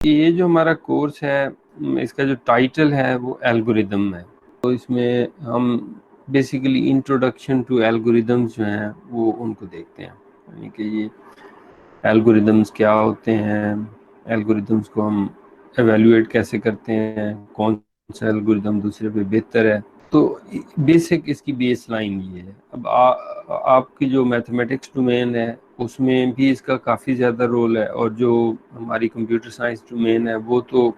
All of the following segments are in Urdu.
یہ جو ہمارا کورس ہے اس کا جو ٹائٹل ہے وہ الگوریدم ہے. تو اس میں ہم بیسیکلی انٹروڈکشن ٹو الگوریدمز جو ہیں وہ ان کو دیکھتے ہیں، یعنی کہ یہ الگوریدمز کیا ہوتے ہیں، الگوریدمز کو ہم ایویلویٹ کیسے کرتے ہیں، کون سا الگوریدم دوسرے پہ بہتر ہے. تو بیسک اس کی بیس لائن یہ ہے. اب آپ کی جو میتھمیٹکس ڈومین ہے اس میں بھی اس کا کافی زیادہ رول ہے، اور جو ہماری کمپیوٹر سائنس ڈومین ہے وہ تو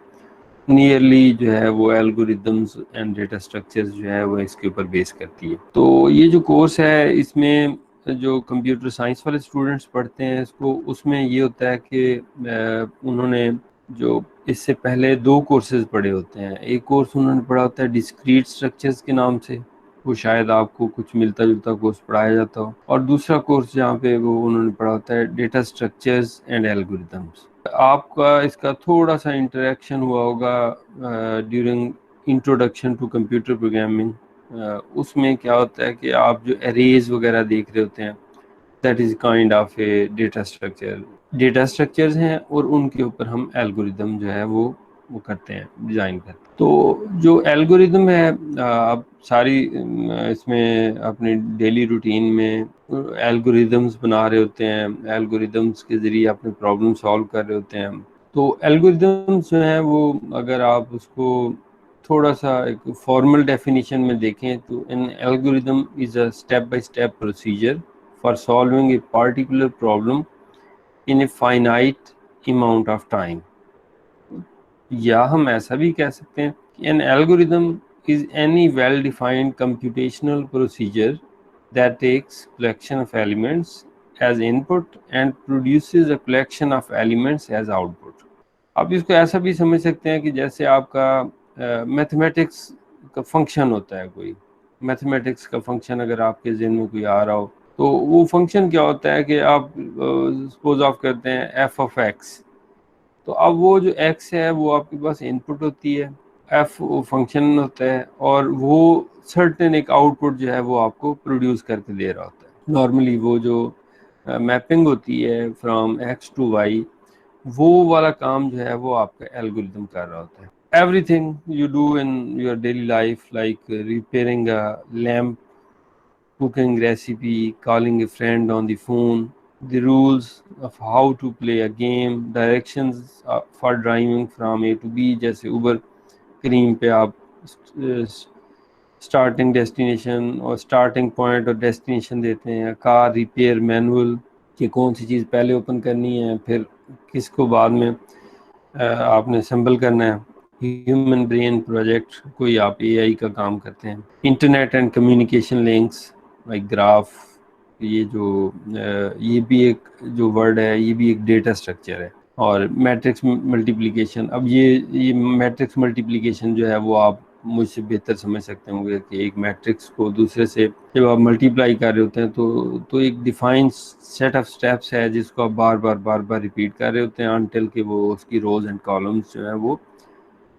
نیئرلی جو ہے وہ الگوریدمز اینڈ ڈیٹا اسٹرکچرز جو ہے وہ اس کے اوپر بیس کرتی ہے. تو یہ جو کورس ہے اس میں جو کمپیوٹر سائنس والے اسٹوڈنٹس پڑھتے ہیں اس میں یہ ہوتا ہے کہ انہوں نے جو اس سے پہلے 2 کورسز پڑھے ہوتے ہیں. ایک کورس انہوں نے پڑھا ہوتا ہے ڈسکریٹ اسٹرکچرز کے نام سے، وہ شاید آپ کو کچھ ملتا جلتا کورس پڑھایا جاتا ہو، اور دوسرا کورس جہاں پہ وہ انہوں نے پڑھا ہوتا ہے ڈیٹا اسٹرکچرز اینڈ الگوریدمز. آپ کا اس کا تھوڑا سا انٹریکشن ہوا ہوگا during introduction to computer programming. اس میں کیا ہوتا ہے کہ آپ جو اریز وغیرہ دیکھ رہے ہوتے ہیں that is kind of a data structure. Data structures ہیں اور ان کے اوپر ہم الگوریدم جو ہے وہ کرتے ہیں، ڈیزائن کرتے ہیں. تو جو الگوریدم ہے آپ ساری اس میں اپنی ڈیلی روٹین میں الگوریدمز بنا رہے ہوتے ہیں، الگوریدمز کے ذریعے اپنے پرابلم سالو کر رہے ہوتے ہیں. تو الگوریدمز جو ہیں وہ اگر آپ اس کو تھوڑا سا ایک فارمل ڈیفینیشن میں دیکھیں تو an algorithm is a step by step procedure for solving a particular problem in a finite amount of time. یا ہم ایسا بھی کہہ سکتے ہیں کہ an algorithm is any well-defined computational procedure that takes collection of elements as input and produces a collection of elements as output. آپ اس کو ایسا بھی سمجھ سکتے ہیں کہ جیسے آپ کا میتھمیٹکس کا فنکشن ہوتا ہے، کوئی میتھمیٹکس کا فنکشن اگر آپ کے ذہن میں کوئی آ رہا ہو تو وہ فنکشن کیا ہوتا ہے کہ آپ سپوز آپ کرتے ہیں ایف آف ایکس. تو اب وہ جو ایکس ہے وہ آپ کے پاس ان پٹ ہوتی ہے، ایف فنکشن ہوتا ہے، اور وہ سرٹن ایک آؤٹ پٹ جو ہے وہ آپ کو پروڈیوس کر کے دے رہا ہوتا ہے. نارملی وہ جو میپنگ ہوتی ہے فرام ایکس ٹو وائی، وہ والا کام جو ہے وہ آپ کا الگوریدم کر رہا ہوتا ہے. Everything you do in your daily life, like repairing a lamp, cooking recipe, calling a friend on the phone, the rules of how to play a game, directions for driving from A to B. جیسے اوبر کریم پہ آپ اسٹارٹنگ ڈیسٹینیشن اور اسٹارٹنگ پوائنٹ اور ڈیسٹینیشن دیتے ہیں. کار ریپیئر مینول کہ کون سی چیز پہلے اوپن کرنی ہے، پھر کس کو بعد میں آپ نے اسمبل کرنا ہے. ہیومن برین پروجیکٹ، کوئی آپ اے آئی کا کام کرتے ہیں. Internet and communication links like graph, یہ بھی ایک جو ورڈ ہے یہ بھی ایک ڈیٹا اسٹرکچر ہے. اور میٹرکس ملٹیپلیکیشن، اب یہ میٹرکس ملٹیپلیکیشن جو ہے وہ آپ مجھ سے بہتر سمجھ سکتے ہوں گے کہ ایک میٹرکس کو دوسرے سے جب آپ ملٹیپلائی کر رہے ہوتے ہیں تو ایک ڈیفائن سیٹ آف سٹیپس ہے جس کو آپ بار بار ریپیٹ کر رہے ہوتے ہیں انٹل کہ وہ اس کی روز اینڈ کالمز جو ہیں وہ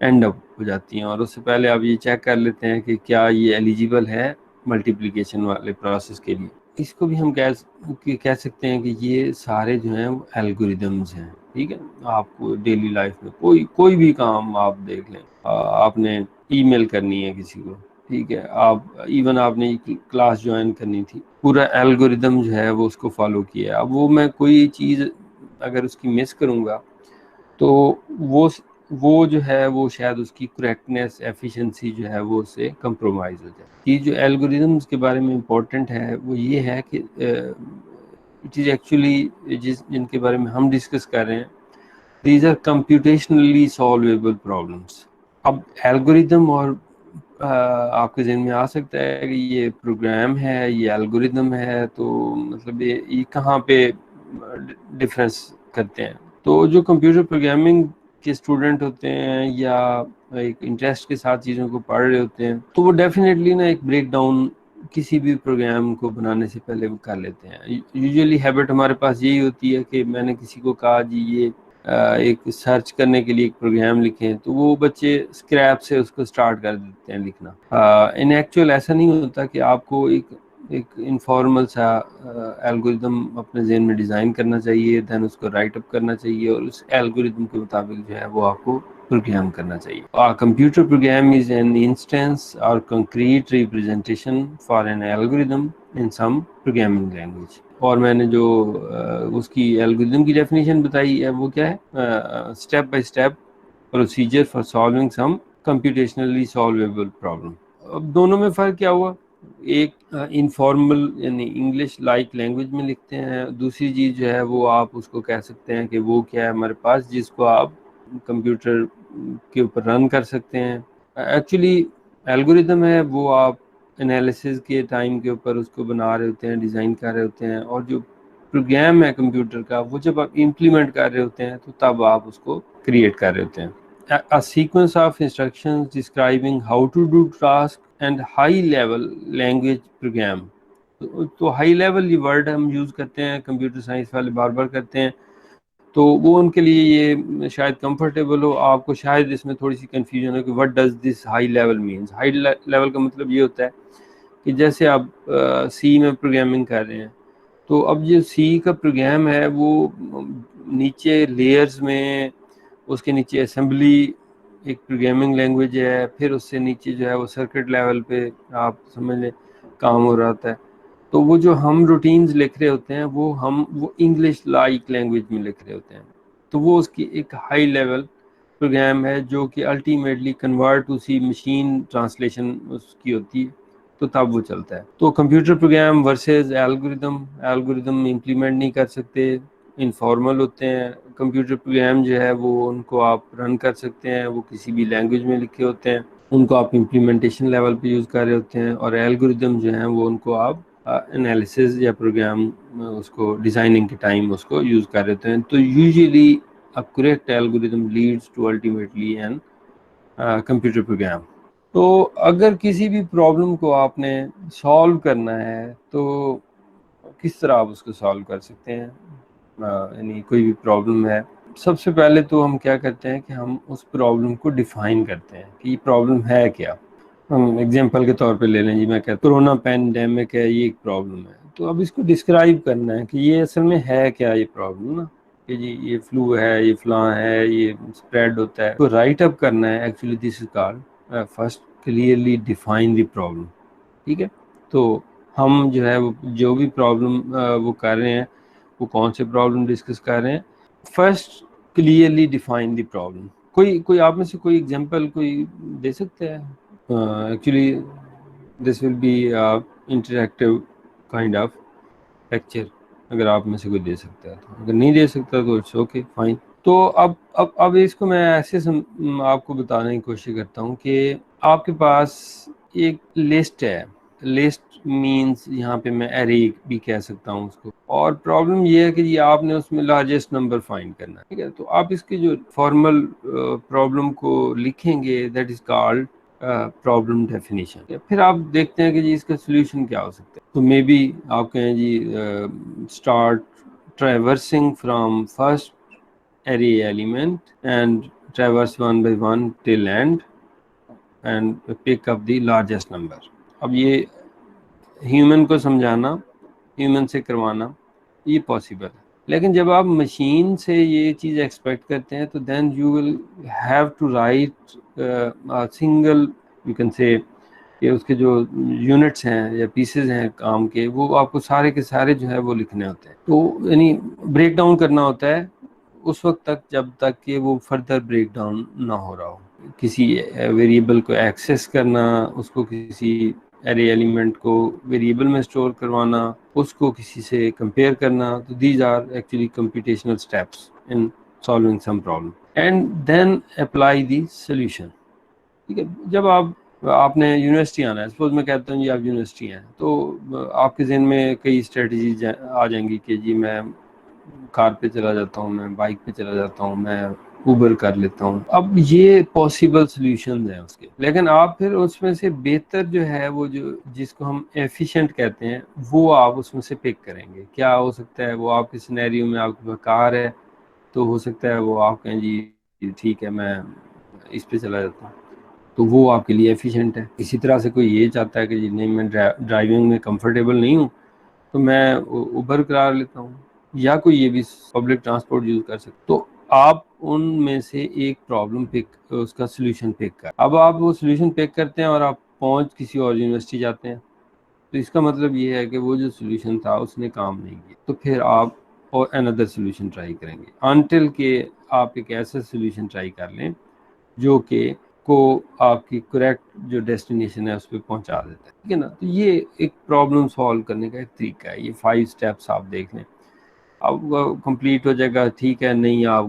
اینڈ اپ ہو جاتی ہیں. اور اس سے پہلے آپ یہ چیک کر لیتے ہیں کہ کیا یہ ایلیجیبل ہے ملٹیپلیکیشن والے پروسیس کے لیے. اس کو بھی ہم کہہ سکتے ہیں کہ یہ سارے جو ہیں وہ الگوریدمز ہیں. ٹھیک ہے، آپ کو ڈیلی لائف میں کوئی بھی کام آپ دیکھ لیں، آپ نے ای میل کرنی ہے کسی کو، ٹھیک ہے، ایون آپ نے کلاس جوائن کرنی تھی، پورا الگوریدم جو ہے وہ اس کو فالو کیا ہے. اب وہ میں کوئی چیز اگر اس کی مس کروں گا تو وہ جو ہے وہ شاید اس کی کریکٹنیس ایفیشنسی جو ہے وہ اس سے کمپرومائز ہو جائے. یہ جو الگوریدمز کے بارے میں امپورٹنٹ ہے وہ یہ ہے کہ اٹ از ایکچولی جن کے بارے میں ہم ڈسکس کر رہے ہیں these are computationally solvable problems. اب الگوریدم اور آپ کے ذہن میں آ سکتا ہے کہ یہ پروگرام ہے، یہ الگوریدم ہے، تو مطلب یہ کہاں پہ ڈفرینس کرتے ہیں. تو جو کمپیوٹر پروگرامنگ کے اسٹوڈنٹ ہوتے ہیں یا ایک انٹرسٹ کے ساتھ چیزوں کو پڑھ رہے ہوتے ہیں تو وہ ڈیفینیٹلی نا ایک بریک ڈاؤن کسی بھی پروگرام کو بنانے سے پہلے وہ کر لیتے ہیں. یوزلی ہیبٹ ہمارے پاس یہی ہوتی ہے کہ میں نے کسی کو کہا جی یہ ایک سرچ کرنے کے لیے ایک پروگرام لکھیں تو وہ بچے اسکریپ سے اس کو سٹارٹ کر دیتے ہیں لکھنا. ان ایکچوئل ایسا نہیں ہوتا کہ آپ کو ایک ایک انفارمل سا الگوریدم اپنے ذہن میں ڈیزائن کرنا چاہیے، دین اس کو رائٹ اپ کرنا چاہیے، اور اس الگوریدم کے مطابق جو ہے وہ آپ کو پروگرام کرنا چاہیے۔ Computer program is an instance or concrete representation for an algorithm in some programming language. اور میں نے جو اس کی الگوریدم کی ڈیفینیشن بتائی ہے وہ کیا ہے، step by step procedure for solving some computationally solvable problem. اب دونوں میں فرق کیا ہوا، ایک انفارمل یعنی انگلش لائک لینگویج میں لکھتے ہیں، دوسری چیز جو ہے وہ آپ اس کو کہہ سکتے ہیں کہ وہ کیا ہے ہمارے پاس جس کو آپ کمپیوٹر کے اوپر رن کر سکتے ہیں۔ ایکچولی الگوریدم ہے وہ آپ انالیسز کے ٹائم کے اوپر اس کو بنا رہے ہوتے ہیں، ڈیزائن کر رہے ہوتے ہیں، اور جو پروگرام ہے کمپیوٹر کا وہ جب آپ امپلیمنٹ کر رہے ہوتے ہیں تو تب آپ اس کو کریٹ کر رہے ہوتے ہیں۔ A sequence of instructions describing how to do task and high level language program۔ تو ہائی لیول یہ ورڈ ہم یوز کرتے ہیں، کمپیوٹر سائنس والے بار بار کرتے ہیں، تو وہ ان کے لیے یہ شاید کمفرٹیبل ہو، آپ کو شاید اس میں تھوڑی سی کنفیوژن ہو کہ what does this high level means۔ High level کا مطلب یہ ہوتا ہے کہ جیسے آپ سی میں پروگرامنگ کر رہے ہیں، تو اب جو سی کا پروگرام ہے وہ نیچے لیئرز میں، اس کے نیچے اسمبلی ایک پروگرامنگ لینگویج ہے، پھر اس سے نیچے جو ہے وہ سرکٹ لیول پہ آپ سمجھ لیں کام ہو رہا ہوتا ہے۔ تو وہ جو ہم روٹینز لکھ رہے ہوتے ہیں وہ انگلش لائک لینگویج میں لکھ رہے ہوتے ہیں، تو وہ اس کی ایک ہائی لیول پروگرام ہے جو کہ الٹیمیٹلی کنورٹ اسی مشین ٹرانسلیشن اس کی ہوتی ہے، تو تب وہ چلتا ہے۔ تو computer program versus algorithm implement نہیں کر سکتے، انفارمل ہوتے ہیں۔ کمپیوٹر پروگرام جو ہے وہ ان کو آپ رن کر سکتے ہیں، وہ کسی بھی لینگویج میں لکھے ہوتے ہیں، ان کو آپ امپلیمنٹیشن لیول پہ یوز کر رہے ہوتے ہیں، اور الگوریدم جو ہیں وہ ان کو آپ انالیسز یا پروگرام اس کو ڈیزائننگ کے ٹائم اس کو یوز کر رہے ہوتے ہیں۔ تو usually a correct algorithm leads to ultimately an computer program۔ تو اگر کسی بھی پرابلم کو آپ نے سالو کرنا ہے تو کس طرح آپ اس کو سالو کر سکتے ہیں، یعنی کوئی بھی پرابلم ہے، سب سے پہلے تو ہم کیا کرتے ہیں کہ ہم اس پرابلم کو ڈیفائن کرتے ہیں کہ یہ پرابلم ہے کیا۔ ہم ایگزامپل کے طور پہ لے لیں جی، میں کہتا ہوں کرونا پینڈیمک ہے، یہ ایک پرابلم ہے، تو اب اس کو ڈسکرائب کرنا ہے کہ یہ اصل میں ہے کیا یہ پرابلم نا، کہ جی یہ فلو ہے، یہ فلاں ہے، یہ اسپریڈ ہوتا ہے، تو رائٹ اپ کرنا ہے۔ Actually this is called first clearly define the problem, ٹھیک ہے۔ تو ہم جو ہے وہ جو بھی پرابلم وہ کر رہے ہیں، وہ کون سے پرابلم ڈسکس کر رہے ہیں، first clearly define the problem. کوئی آپ میں سے کوئی ایگزامپل کوئی دے سکتے ہیں؟ Actually this will be interactive kind of lecture, اگر آپ میں سے کوئی دے سکتا ہے تو، اگر نہیں دے سکتا تو اٹس اوکے فائن۔ تو اب اس کو میں ایسے آپ کو بتانے کی کوشش کرتا ہوں کہ آپ کے پاس ایک لسٹ ہے، لسٹ مینز یہاں پہ میں ایرے بھی کہہ سکتا ہوں اس کو، اور پرابلم یہ ہے کہ یہ آپ نے اس میں لارجسٹ نمبر فائنڈ کرنا ہے، ٹھیک ہے۔ تو آپ اس کی جو فارمل پرابلم کو لکھیں گے that is called problem definition. پھر آپ دیکھتے ہیں کہ جی اس کا سولوشن کیا ہو سکتا ہے۔ تو مے بی آپ کہیں جی start traversing from first array element and traverse one by one till end and pick up the largest number۔ اب یہ ہیومن کو سمجھانا، ہیومن سے کروانا یہ پاسبل ہے، لیکن جب آپ مشین سے یہ چیز ایکسپیکٹ کرتے ہیں تو then you will have to write single, you can say کہ اس کے جو یونٹس ہیں یا پیسز ہیں کام کے، وہ آپ کو سارے کے سارے جو ہے وہ لکھنے ہوتے ہیں، تو یعنی بریک ڈاؤن کرنا ہوتا ہے اس وقت تک جب تک کہ وہ فردر بریک ڈاؤن نہ ہو رہا ہو۔ کسی ویریبل کو ایکسیس کرنا، اس کو کسی ایرے ایلیمنٹ کو ویریبل میں اسٹور کروانا، اس کو کسی سے کمپیئر کرنا، تو these are actually computational steps in solving some problem and then apply the solution, ٹھیک ہے۔ جب آپ نے یونیورسٹی آنا ہے، سپوز میں کہتا ہوں جی آپ یونیورسٹی ہیں، تو آپ کے ذہن میں کئی اسٹریٹجیز آ جائیں گی کہ جی میں کار پہ چلا جاتا ہوں، میں بائک پہ چلا جاتا ہوں، میں اوبر کر لیتا ہوں۔ اب یہ پاسبل سولوشنز ہیں اس کے، لیکن آپ پھر اس میں سے بہتر جو ہے وہ جس کو ہم ایفیشینٹ کہتے ہیں وہ آپ اس میں سے پک کریں گے۔ کیا ہو سکتا ہے؟ وہ آپ کے سینیریو میں آپ کے پاس کار ہے تو ہو سکتا ہے وہ آپ کہیں جی ٹھیک ہے میں اس پہ چلا جاتا ہوں، تو وہ آپ کے لیے ایفیشینٹ ہے. اسی طرح سے کوئی یہ چاہتا ہے کہ جی نہیں میں ڈرائیونگ میں کمفرٹیبل نہیں ہوں تو میں اوبر کرا لیتا ہوں, یا کوئی یہ بھی پبلک ٹرانسپورٹ یوز کر سکتے. تو آپ ان میں سے ایک پرابلم پک, اس کا سلوشن پک کر, اب آپ وہ سلوشن پک کرتے ہیں اور آپ پہنچ کسی اور یونیورسٹی جاتے ہیں, تو اس کا مطلب یہ ہے کہ وہ جو سلوشن تھا اس نے کام نہیں کیا, تو پھر آپ اور اندر سلوشن ٹرائی کریں گے انٹل کہ آپ ایک ایسا سلوشن ٹرائی کر لیں جو کہ کو آپ کی کریکٹ جو ڈیسٹینیشن ہے اس پہ پہنچا دیتا ہے. ٹھیک ہے نا. تو یہ ایک پرابلم سالو کرنے کا ایک طریقہ ہے. یہ 5 سٹیپس آپ دیکھ لیں, اب کمپلیٹ ہو جائے گا. ٹھیک ہے, نہیں آپ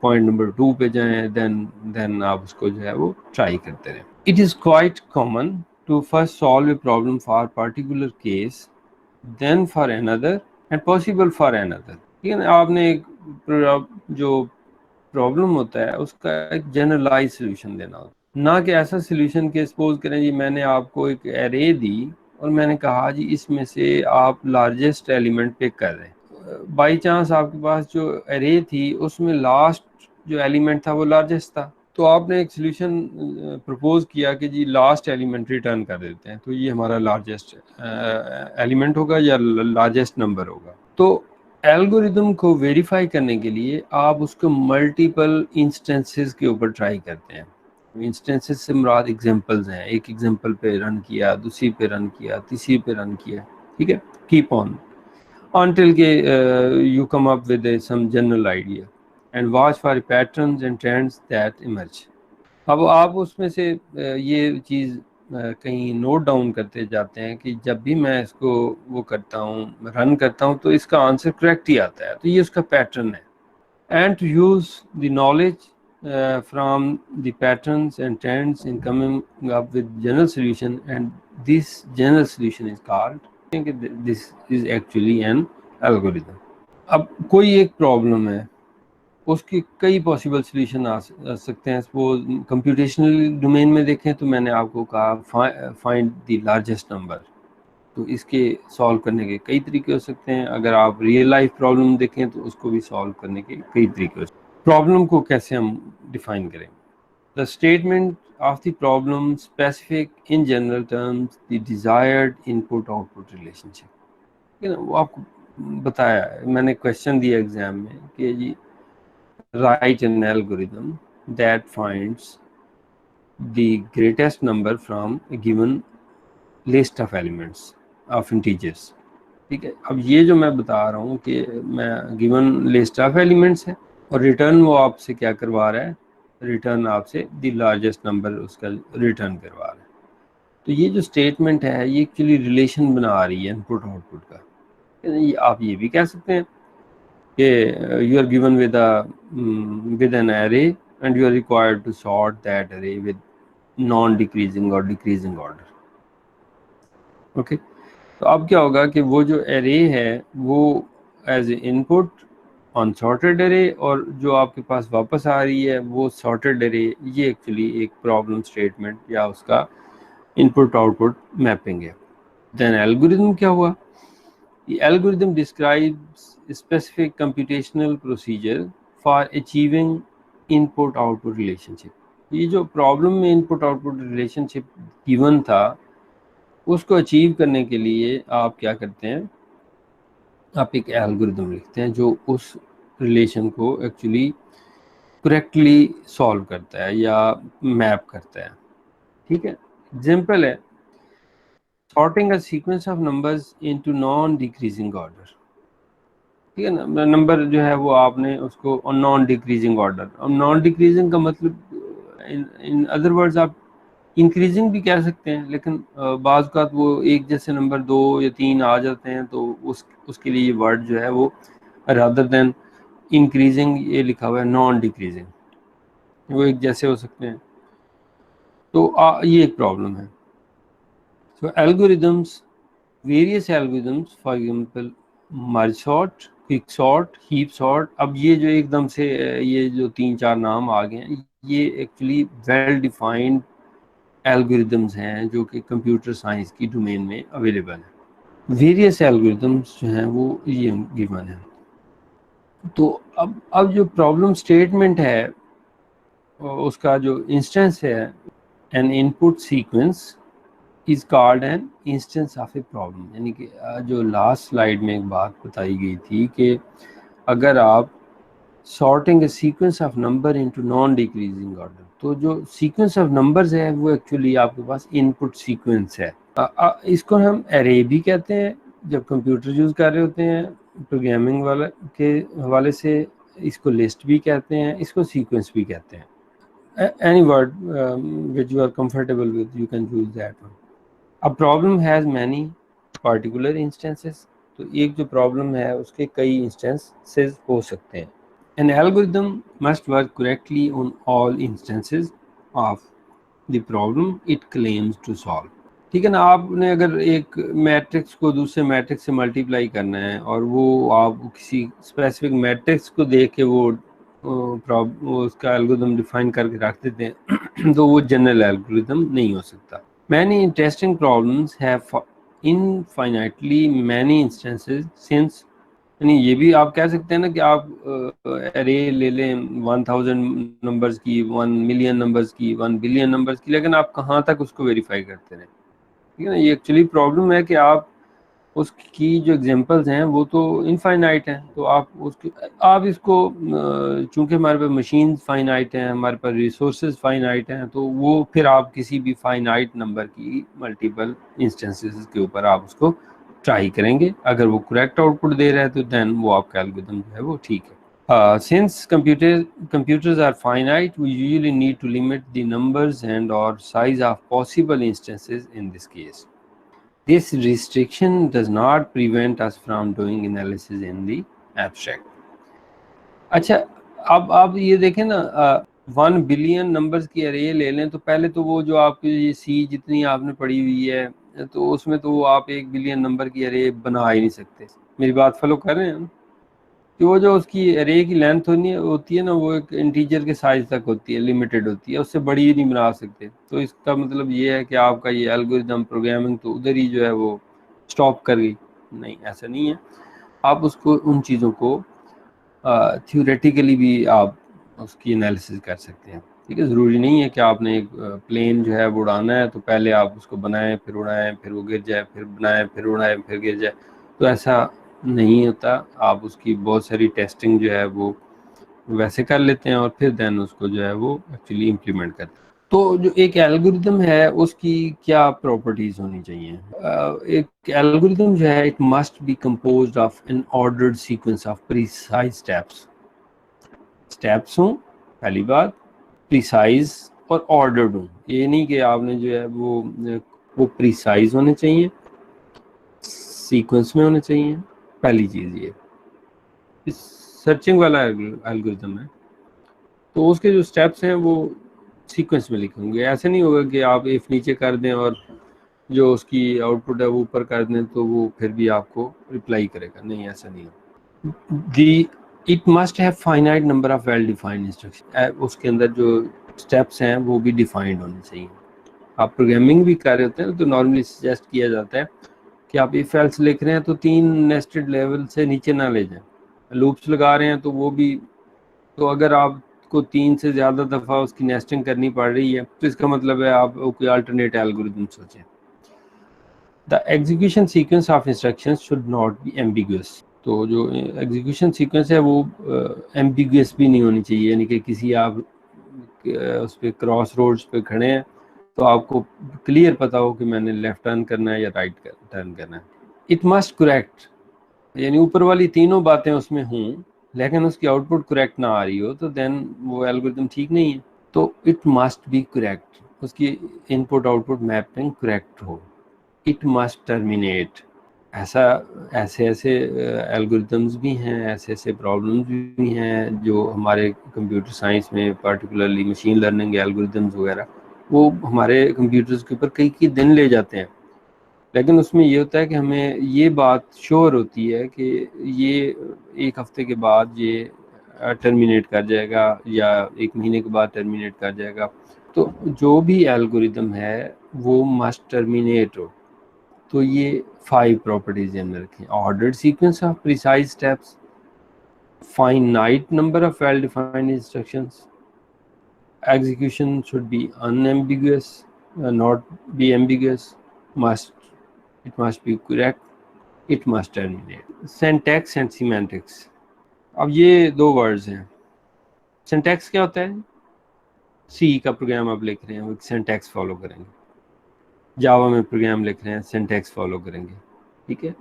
پوائنٹ نمبر 2 پہ جائیں, دین آپ اس کو جو ہے وہ ٹرائی کرتے رہیں. It is quite common to first solve a problem for particular case, then for another and possible for another. ٹھیک ہے نا. آپ نے ایک جو پرابلم ہوتا ہے اس کا ایک جنرلائز سلوشن دینا ہوتا ہے, نہ کہ ایسا سلوشن کہ سپوز کریں جی میں نے آپ کو ایک ایرے دی اور میں نے کہا جی اس میں سے آپ لارجسٹ ایلیمنٹ پک کر رہے ہیں. بائی چانس آپ کے پاس جو ایرے تھی اس میں لاسٹ جو ایلیمنٹ تھا وہ لارجسٹ تھا, تو آپ نے ایک سلوشن پرپوز کیا کہ جی لاسٹ ایلیمنٹ ریٹرن کر دیتے ہیں, تو یہ ہمارا لارجسٹ ایلیمنٹ ہوگا یا لارجسٹ نمبر ہوگا. تو الگوریدم کو ویریفائی کرنے کے لیے آپ اس کو ملٹیپل انسٹنسز کے اوپر ٹرائی کرتے ہیں. انسٹنسز سے مراد ایگزامپلز ہیں, ایک ایگزامپل پہ رن کیا, دوسری پہ رن کیا, تیسری پہ رن کیا. ٹھیک ہے, keep on until you come up with some general idea and watch for patterns and trends that emerge. اب آپ اس میں سے یہ چیز کہیں نوٹ ڈاؤن کرتے جاتے ہیں کہ جب بھی میں اس کو وہ کرتا ہوں, رن کرتا ہوں, تو اس کا آنسر کریکٹ ہی آتا ہے, تو یہ اس کا پیٹرن ہے. And to use the knowledge from the patterns and trends in coming up with general solution, and this general solution is called this is actually an algorithm. اب کوئی ایک پرابلم ہے, اس کی کئی پاسبل سولوشن آ سکتے ہیں. سپوز کمپیوٹیشنل ڈومین میں دیکھیں تو میں نے آپ کو کہا فائنڈ دی لارجسٹ نمبر, تو اس کے سالو کرنے کے کئی طریقے ہو سکتے ہیں. اگر آپ ریئل لائف پرابلم دیکھیں تو اس کو بھی سالو کرنے کے کئی طریقے ہو سکتے ہیں. پرابلم کو کیسے ہم ڈیفائن کریں؟ The statement of the problem specific in general terms the desired input output relationship. وہ آپ کو بتایا ہے, میں نے کویشچن دیا ایگزام میں کہ جی write an algorithm that finds the greatest number from a given list of elements of integers. ٹھیک ہے, اب یہ جو میں بتا رہا ہوں کہ میں given list of elements ہے اور ریٹرن وہ آپ سے کیا کروا رہا ہے, ریٹرن آپ سے دی لارجسٹ نمبر اس کا ریٹرن کروا رہا ہے. تو یہ جو اسٹیٹمنٹ ہے یہ ایکچولی ریلیشن بنا رہی ہے ان پٹ آؤٹ پٹ کا. آپ یہ بھی کہہ سکتے ہیں کہ you are given with an array and you are required to sort that array with non-decreasing or decreasing order. Okay, تو اب کیا ہوگا کہ وہ جو array ہے وہ as a in put on sorted array, اور جو آپ کے پاس واپس آ رہی ہے وہ سارٹیڈ array. یہ ایکچولی ایک پرابلم اسٹیٹمنٹ یا اس کا ان پٹ آؤٹ پٹ میپنگ ہے. دین الگوریدم کیا ہوا؟ The algorithm describes a specific computational procedure for achieving input-output relationship. یہ جو پرابلم میں انپٹ آؤٹ پٹ ریلیشن شپ گیون تھا اس کو اچیو کرنے کے لیے آپ کیا کرتے ہیں, آپ ایک الگوریدم لکھتے ہیں جو اس ریلیشن کو ایکچولی کریکٹلی سالو کرتا ہے یا میپ کرتا ہے. ٹھیک ہے, ایگزامپل ہے sorting a sequence of numbers into non-decreasing order. ٹھیک ہے نا, نمبر جو ہے وہ آپ نے اس کو نان ڈیکریزنگ آرڈر. اب نان ڈیکریزنگ کا مطلب ان ادر ورڈز آپ انکریزنگ بھی کہہ سکتے ہیں, لیکن بعض اوقات وہ ایک جیسے نمبر 2 یا 3 آ جاتے ہیں تو اس کے لیے یہ ورڈ جو ہے وہ رادر دین انکریزنگ یہ لکھا ہوا ہے نان ڈیکریزنگ, وہ ایک جیسے ہو سکتے ہیں. تو یہ ایک پرابلم ہے. So algorithms, various algorithms, for example, merge sort, quick sort, heap sort. اب یہ جو ایک دم سے یہ جو 3-4 نام آ گئے ہیں یہ ایکچولی ویل ڈیفائنڈ الگوریدمز ہیں جو کہ کمپیوٹر سائنس کی ڈومین میں اویلیبل ہیں. ویریس الگوریدمز جو ہیں وہ یہ گیون ہیں. تو اب جو پرابلم اسٹیٹمنٹ ہے اس کا جو انسٹنس ہے an input sequence is called an instance of a problem. یعنی کہ جو لاسٹ سلائیڈ میں ایک بات بتائی گئی تھی کہ اگر آپ sorting a sequence of number into non-decreasing order, تو جو sequence of numbers ہے وہ ایکچولی آپ کے پاس input sequence ہے. اس کو ہم array بھی کہتے ہیں جب کمپیوٹر یوز کر رہے ہوتے ہیں پروگرامنگ والا کے حوالے سے، اس کو لسٹ بھی کہتے ہیں، اس کو سیکوینس بھی کہتے ہیں. Any word which you are comfortable with, you can use that one. A problem has many particular instances. تو ایک جو پرابلم ہے اس کے کئی انسٹنسز ہو سکتے ہیں. An algorithm must work correctly on all instances of the problem it claims to solve. ٹھیک ہے نا، آپ نے اگر ایک میٹرکس کو دوسرے میٹرکس سے ملٹیپلائی کرنا ہے اور وہ آپ کسی اسپیسیفک میٹرکس کو دیکھ کے وہ اس کا الگوریتم ڈیفائن کر کے رکھ دیتے ہیں تو وہ جنرل الگوریتم نہیں ہو سکتا. Many interesting problems have infinitely many instances since، یعنی یہ بھی آپ کہہ سکتے ہیں نا کہ آپ ارے لے لیں 1000 نمبرز کی، 1 ملین نمبرز کی، 1 بلین نمبرز کی، لیکن آپ کہاں تک اس کو ویریفائی کرتے رہیں. ٹھیک ہے نا، یہ ایکچولی پرابلم ہے کہ آپ اس کی جو ایگزامپلز ہیں وہ تو انفائنائٹ ہیں، تو آپ اس کو چونکہ ہمارے پاس مشین فائنائٹ ہیں، ہمارے پاس ریسورسز فائنائٹ ہیں، تو وہ پھر آپ کسی بھی فائنائٹ نمبر کی ملٹیپل انسٹنسز کے اوپر آپ اس کو ٹرائی کریں گے. اگر وہ کریکٹ آؤٹ پٹ دے رہا ہے تو دین وہ آپ کا الگوریتم جو ہے وہ ٹھیک ہے. Since computers are finite, we usually need to limit the numbers and or size of possible instances in this case. This restriction does not prevent us from doing analysis in the abstract. اچھا، اب آپ یہ دیکھیں نا 1 بلین نمبرز کی ارے لے لیں تو پہلے تو وہ جو آپ کی یہ سی جتنی آپ نے پڑھی ہوئی ہے تو اس میں تو وہ آپ 1 بلین نمبر کی ارے بنا ہی نہیں سکتے. میری بات فالو کر رہے ہیں کہ وہ جو اس کی ارے کی لینتھ ہوتی ہے نا، وہ ایک انٹیجر کے سائز تک ہوتی ہے، لمیٹڈ ہوتی ہے، اس سے بڑی نہیں بنا سکتے. تو اس کا مطلب یہ ہے کہ آپ کا یہ الگوریتم پروگرامنگ تو ادھر ہی جو ہے وہ سٹاپ کر گئی. نہیں، ایسا نہیں ہے. آپ اس کو ان چیزوں کو تھیوریٹیکلی بھی آپ اس کی انالیسز کر سکتے ہیں. ٹھیک ہے، ضروری نہیں ہے کہ آپ نے ایک پلین جو ہے وہ اڑانا ہے تو پہلے آپ اس کو بنائیں، پھر اڑائیں، پھر وہ گر جائے، پھر بنائیں، پھر اڑائیں، پھر گر جائے. تو ایسا نہیں ہوتا. آپ اس کی بہت ساری ٹیسٹنگ جو ہے وہ ویسے کر لیتے ہیں اور پھر دین اس کو جو ہے وہ ایکچولی امپلیمنٹ کرتے ہیں. تو جو ایک الگوریتم ہے اس کی کیا پراپرٹیز ہونی چاہیے؟ ایک الگوریتم جو ہے it must be composed of an ordered sequence of precise steps ہوں پہلی بات، پریسائز اور آرڈرڈ ہوں. یہ نہیں کہ آپ نے جو ہے وہ پریسائز ہونے چاہیے، سیکوینس میں ہونے چاہیے. پہلی چیز یہ سرچنگ والا الگوریتم ہے تو اس کے جو سٹیپس ہیں وہ سیکوینس میں لکھیں گے. ایسے نہیں ہوگا کہ آپ ایف نیچے کر دیں اور جو اس کی آؤٹ پٹ ہے وہ اوپر کر دیں تو وہ پھر بھی آپ کو رپلائی کرے گا. نہیں، ایسا نہیں ہوگا. It must have finite number of well defined instructions. اس کے اندر جو سٹیپس ہیں وہ بھی ڈیفائنڈ ہونے چاہیے. آپ پروگرامنگ بھی کر رہے ہوتے ہیں تو نارملی سجیسٹ کیا جاتا ہے کہ آپ ایف ایلس لکھ رہے ہیں تو 3 نیسٹڈ لیول سے نیچے نہ لے جائیں. لوپس لگا رہے ہیں تو وہ بھی، تو اگر آپ کو 3 سے زیادہ دفعہ اس کی نیسٹنگ کرنی پڑ رہی ہے تو اس کا مطلب ہے آپ کوئی الٹرنیٹ الگوریتم سوچیں. The execution sequence of instructions should not be ambiguous. تو جو ایگزیکیوشن سیکوینس ہے وہ ایمبیگوس بھی نہیں ہونی چاہیے. یعنی کہ کسی آپ اس پہ کراس روڈز پہ کھڑے ہیں تو آپ کو کلیئر پتا ہو کہ میں نے لیفٹ ٹرن کرنا ہے یا رائٹ ٹرن کرنا ہے. اٹ مسٹ کریکٹ، یعنی اوپر والی تینوں باتیں اس میں ہوں لیکن اس کی آؤٹ پٹ کریکٹ نہ آ رہی ہو تو دین وہ الگوریتم ٹھیک نہیں ہے. تو اٹ مسٹ بی کریکٹ، اس کی input output mapping correct ہو. It must terminate. ایسے الگوریتمز بھی ہیں، ایسے پرابلمز بھی ہیں جو ہمارے کمپیوٹر سائنس میں پرٹیکولرلی مشین لرننگ الگوریتمز وغیرہ وہ ہمارے کمپیوٹرز کے اوپر کئی دن لے جاتے ہیں. لیکن اس میں یہ ہوتا ہے کہ ہمیں یہ بات شور ہوتی ہے کہ یہ 1 ہفتے کے بعد یہ ٹرمینیٹ کر جائے گا یا 1 مہینے کے بعد ٹرمینیٹ کر جائے گا. تو جو بھی الگوریتم ہے وہ مسٹ ٹرمینیٹ ہو. تو یہ 5 پراپرٹیز ذہن میں رکھیں. Ordered sequence of precise steps, finite number of well defined instructions, execution should be unambiguous, not be ambiguous, it must be correct, it must terminate. Syntax and semantics. اب یہ دو ورڈز ہیں. سینٹیکس کیا ہوتا ہے؟ سی کا پروگرام آپ لکھ رہے ہیں وہ ایک سینٹیکس فالو کریں گے. جاوا میں پروگرام لکھ رہے ہیں سینٹیکس فالو کریں گے. ٹھیک ہے.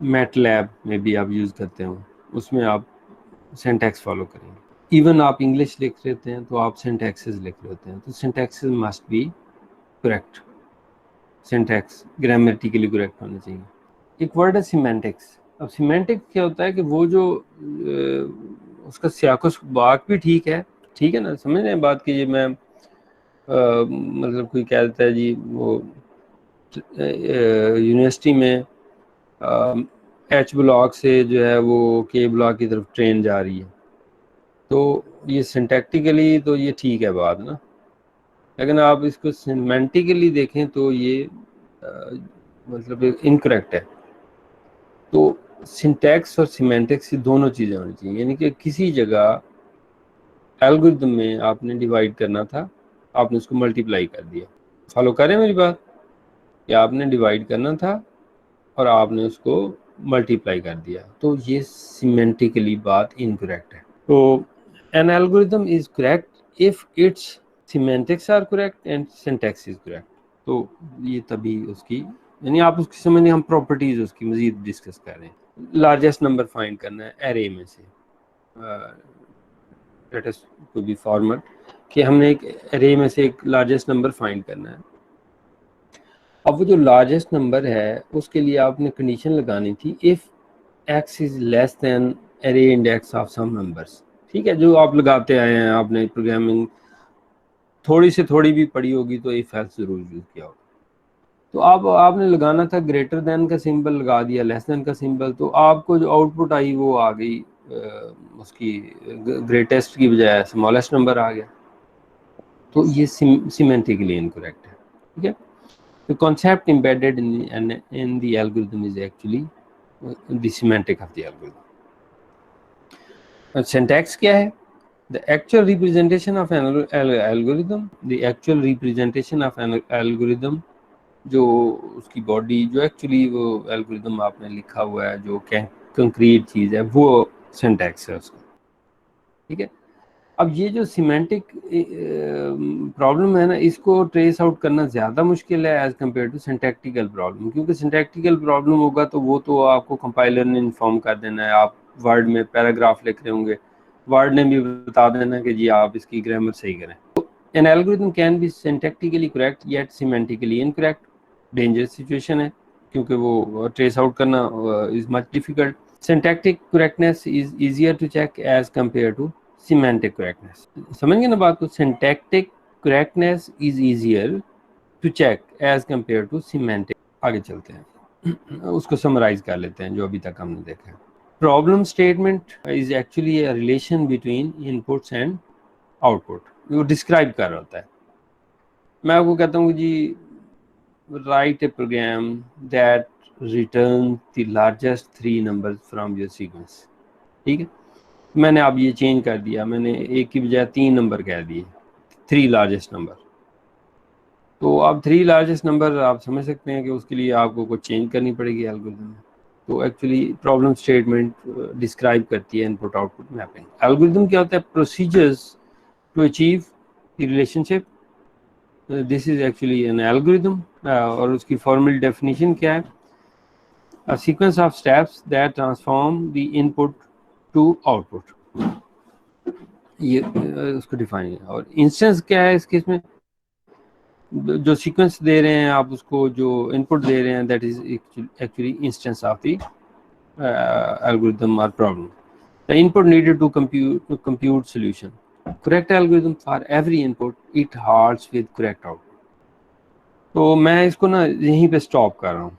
میٹ لیب میں بھی آپ یوز کرتے ہوں اس میں آپ سینٹیکس فالو کریں گے. ایون آپ انگلش لکھ رہے ہیں تو آپ سینٹیکسز لکھ رہے ہوتے ہیں تو syntaxes must be correct. Syntax grammatically correct ہونا چاہیے. ایک ورڈ ہے سیمینٹکس. اب سیمینٹکس کیا ہوتا ہے کہ وہ جو اس کا سیاق و سباق بھی ٹھیک ہے نا, سمجھ رہے ہیں بات کی. یہ میں مطلب کوئی کہہ دیتا ہے جی وہ یونیورسٹی میں ایچ بلاک سے جو ہے وہ کے بلاک کی طرف ٹرین جا رہی ہے تو یہ سینٹیکٹیکلی تو یہ ٹھیک ہے بات نا, لیکن آپ اس کو سیمینٹیکلی دیکھیں تو یہ مطلب انکریکٹ ہے. تو سنٹیکس اور سیمینٹکس یہ دونوں چیزیں ہونی چاہیے. یعنی کہ کسی جگہ الگوریتم میں آپ نے ڈیوائڈ کرنا تھا, آپ نے اس کو ملٹیپلائی کر دیا. فالو کریں میری بات, کہ آپ نے ڈیوائڈ کرنا تھا اور آپ نے اس کو ملٹیپلائی کر دیا, تو یہ سیمینٹیکلی بات انکریکٹ ہے. تو an algorithm is correct if its semantics are correct and syntax is correct. تو یہ تبھی اس کی یعنی آپ اس کی سمجھیں, ہم پراپرٹیز اس کی مزید ڈسکس کر رہے ہیں. لارجسٹ نمبر فائنڈ کرنا ہے ایرے میں سے, دیٹ از ٹو بی فارمٹ کہ ہم نے ایک ایرے میں سے ایک لارجسٹ نمبر فائنڈ کرنا ہے. اب وہ جو لارجسٹ نمبر ہے اس کے لیے آپ نے کنڈیشن لگانی تھی if x is less than array index of some numbers. ٹھیک ہے, جو آپ لگاتے آئے ہیں, آپ نے پروگرامنگ تھوڑی سے تھوڑی بھی پڑھی ہوگی تو if else ضرور یوز کیا ہوگا. تو آپ نے لگانا تھا گریٹر دین کا سمبل لگا دیا, لیس دین کا سمبل, تو آپ کو جو آؤٹ پٹ آئی وہ آ گئی اس کی گریٹسٹ کی بجائے اسمالسٹ نمبر آ گیا. تو یہ سیمینٹیکلی انکریکٹ ہے. ٹھیک ہے. The concept embedded in the algorithm is actually the semantic of the algorithm. Syntax کیا ہے؟ The actual representation of an algorithm. The actual representation of an algorithm جو اس کی باڈی جو ایکچولی وہ الگوریدم آپ نے لکھا ہوا ہے جو کنکریٹ چیز ہے وہ سینٹیکس ہے اس کا. ٹھیک ہے. اب یہ جو سیمینٹک پرابلم ہے نا, اس کو ٹریس آؤٹ کرنا زیادہ مشکل ہے ایز کمپیئر ٹو سینٹیکٹیکل پرابلم, کیونکہ سینٹیکٹیکل پرابلم ہوگا تو وہ تو آپ کو کمپائلر نے انفارم کر دینا ہے. آپ ورڈ میں پیراگراف لکھ رہے ہوں گے, ورڈ نے بھی بتا دینا کہ جی آپ اس کی گرامر صحیح کریں. An algorithm can be syntactically correct yet semantically incorrect. Dangerous situation ہے کیونکہ وہ ٹریس آؤٹ کرنا is much difficult. Syntactic correctness is easier to check as compare to semantic correctness. سمجھ گئے نا بات کو؟ Syntactic correctness is easier to check as compare to semantic. آگے چلتے ہیں, اس کو سمرائز کر لیتے ہیں جو ابھی تک ہم نے دیکھا ہے. Problem statement is actually a relation between inputs and output. وہ ڈسکرائب کر رہا ہوتا ہے. میں آپ کو کہتا ہوں کہ جی write a program that returns the largest 3 numbers from your sequence. ٹھیک ہے, میں نے اب یہ چینج کر دیا, میں نے ایک کی بجائے 3 نمبر کہہ دیے, 3 largest number. تو اب 3 largest number آپ سمجھ سکتے ہیں کہ اس کے لیے آپ کو کچھ چینج کرنی پڑے گی الگوریتم میں. تو ایکچولی پرابلم اسٹیٹمنٹ ڈسکرائب کرتی ہے input output mapping. Algorithm کیا ہوتا ہے؟ Procedures to achieve the relationship. This is actually an algorithm, اور اس کی فارمل ڈیفینیشن کیا ہے؟ A sequence of steps that transform the input to output. یہ اس کو ڈیفائن ہے. اور انسٹنس کیا ہے اس کیس میں؟ جو سیکوینس دے رہے ہیں آپ اس کو, جو ان پٹ دے رہے ہیں, that is actually instance of the algorithm اور problem. The input needed to compute solution. Correct algorithm for every input, it halts with correct output. تو میں اس کو نا یہیں پہ سٹاپ کر رہا ہوں.